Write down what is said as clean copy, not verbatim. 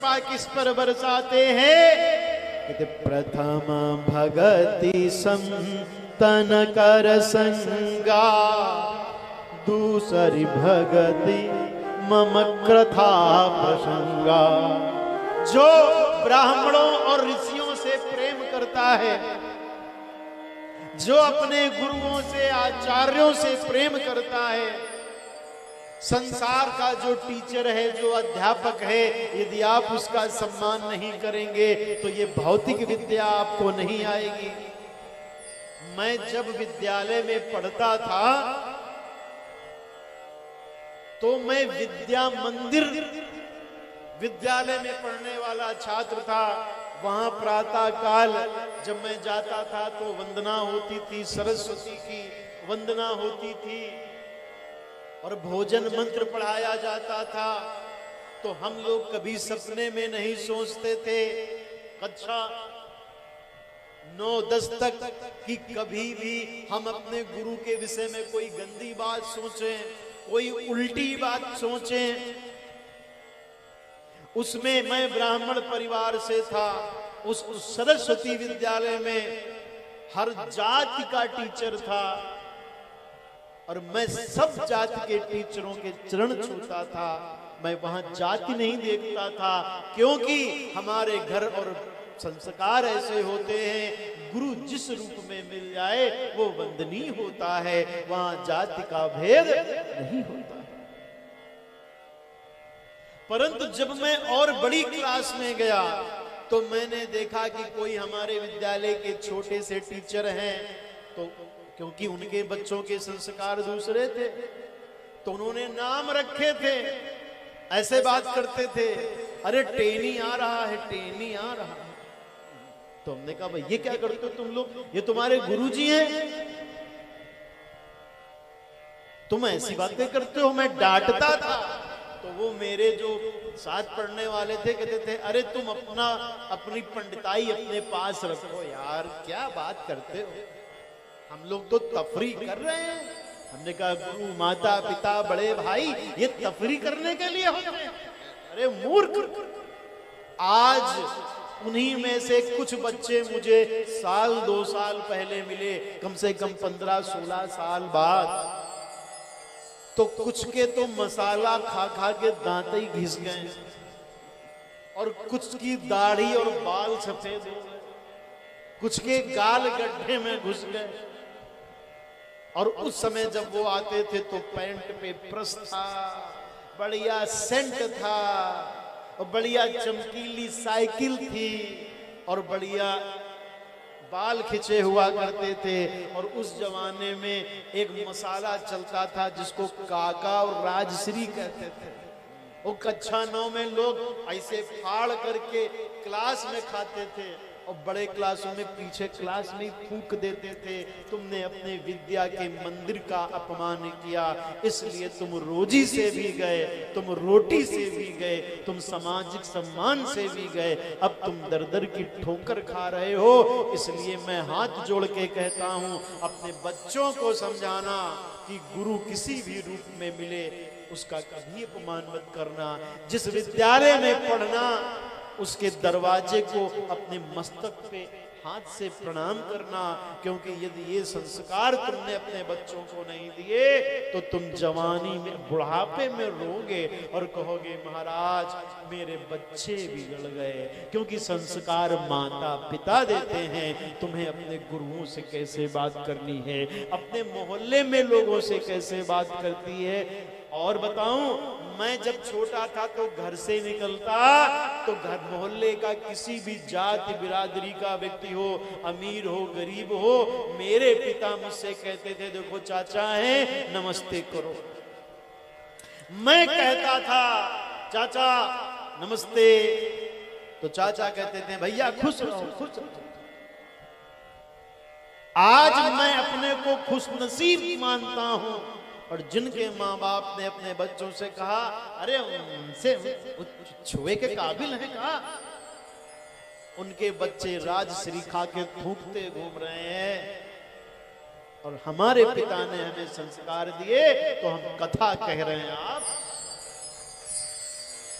किस पर बरसाते हैं? प्रथम भगति संतन कर संगा, दूसरी भगति मम कृथा प्रसंगा। जो ब्राह्मणों और ऋषियों से प्रेम करता है, जो अपने गुरुओं से आचार्यों से प्रेम करता है, संसार का जो टीचर है, जो अध्यापक है, यदि आप उसका सम्मान नहीं करेंगे तो ये भौतिक विद्या आपको नहीं आएगी। मैं जब विद्यालय में पढ़ता था तो मैं विद्या मंदिर विद्यालय में पढ़ने वाला छात्र था। वहां प्रातः काल जब मैं जाता था तो वंदना होती थी, सरस्वती की वंदना होती थी और भोजन मंत्र पढ़ाया जाता था। तो हम लोग कभी सपने में नहीं सोचते थे कक्षा 9-10 तक कि कभी भी हम अपने गुरु के विषय में कोई गंदी बात सोचें, कोई उल्टी बात सोचें। उसमें मैं ब्राह्मण परिवार से था। उस सरस्वती विद्यालय में हर जाति का टीचर था और मैं सब जाति के टीचरों के चरण छूता था। मैं वहां जाति नहीं देखता था, क्योंकि हमारे घर और संस्कार ऐसे होते हैं, गुरु जिस रूप में मिल जाए वो वंदनीय होता है, वहां जाति का भेद नहीं होता। परंतु जब मैं और बड़ी क्लास में गया तो मैंने देखा कि कोई हमारे विद्यालय के छोटे से टीचर हैं, तो क्योंकि उनके बच्चों के संस्कार दूसरे थे तो उन्होंने नाम रखे थे, ऐसे बात करते थे, अरे टेनी आ रहा है, टेनी आ रहा है। तो हमने कहा भाई ये क्या करते हो तुम लोग, ये तुम्हारे गुरुजी हैं, तुम ऐसी बातें करते हो। मैं डांटता था तो वो मेरे जो साथ पढ़ने वाले थे कहते थे, अरे तुम अपनी पंडिताई अपने पास रखो यार, क्या बात करते हो, हम लोग तो तफरी कर रहे हैं। हमने कहा गुरु माता पिता बड़े भाई ये तफरी करने के लिए होते हैं, अरे मूर्ख। आज उन्हीं में से कुछ बच्चे मुझे 1-2 साल पहले मिले, कम से कम 15-16 साल बाद। तो कुछ के तो मसाला खा खा के दांत ही घिस गए और कुछ की दाढ़ी और बाल सफेद हो गए, कुछ के गाल गड्ढे में घुस गए। और उस समय जब वो आते थे तो पैंट पे प्रेस था, बढ़िया सेंट था और बढ़िया चमकीली साइकिल थी और बढ़िया बाल खिंचे हुआ करते थे। और उस जमाने में एक मसाला चलता था जिसको काका और राजश्री कहते थे। वो कक्षा 9 में लोग ऐसे फाड़ करके क्लास में खाते थे और बड़े क्लासों में पीछे क्लास में फूंक देते थे। तुमने अपने विद्या के मंदिर का अपमान किया, इसलिए तुम रोजी से भी गए, तुम रोटी से भी गए, तुम सामाजिक सम्मान से भी गए, अब तुम दर दर की ठोकर खा रहे हो। इसलिए मैं हाथ जोड़ के कहता हूं, अपने बच्चों को समझाना कि गुरु किसी भी रूप में मिले उसका कभी अपमान मत करना। जिस विद्यालय में पढ़ना उसके दरवाजे को अपने मस्तक पे हाथ से प्रणाम करना, क्योंकि यदि ये संस्कार तुमने अपने बच्चों को नहीं दिए तो तुम जवानी में बुढ़ापे में रोगे और कहोगे महाराज मेरे बच्चे बिगड़ गए। क्योंकि संस्कार माता पिता देते हैं, तुम्हें अपने गुरुओं से कैसे बात करनी है, अपने मोहल्ले में लोगों से कैसे बात करती है। और बताऊं, मैं जब छोटा था तो घर से निकलता तो घर मोहल्ले का किसी भी जाति बिरादरी का व्यक्ति हो, अमीर हो गरीब हो, मेरे पिता मुझसे कहते थे देखो चाचा हैं नमस्ते करो। मैं कहता था चाचा नमस्ते, तो चाचा कहते थे भैया खुश रहो खुश रहो। आज मैं अपने को खुशनसीब मानता हूं और जिनके माँ बाप ने अपने बच्चों से कहा अरे उनसे छुए के काबिल है, कहा उनके बच्चे राजश्री खा के थूकते घूम रहे हैं। और हमारे पिता ने हमें संस्कार दिए तो हम कथा कह रहे हैं। आप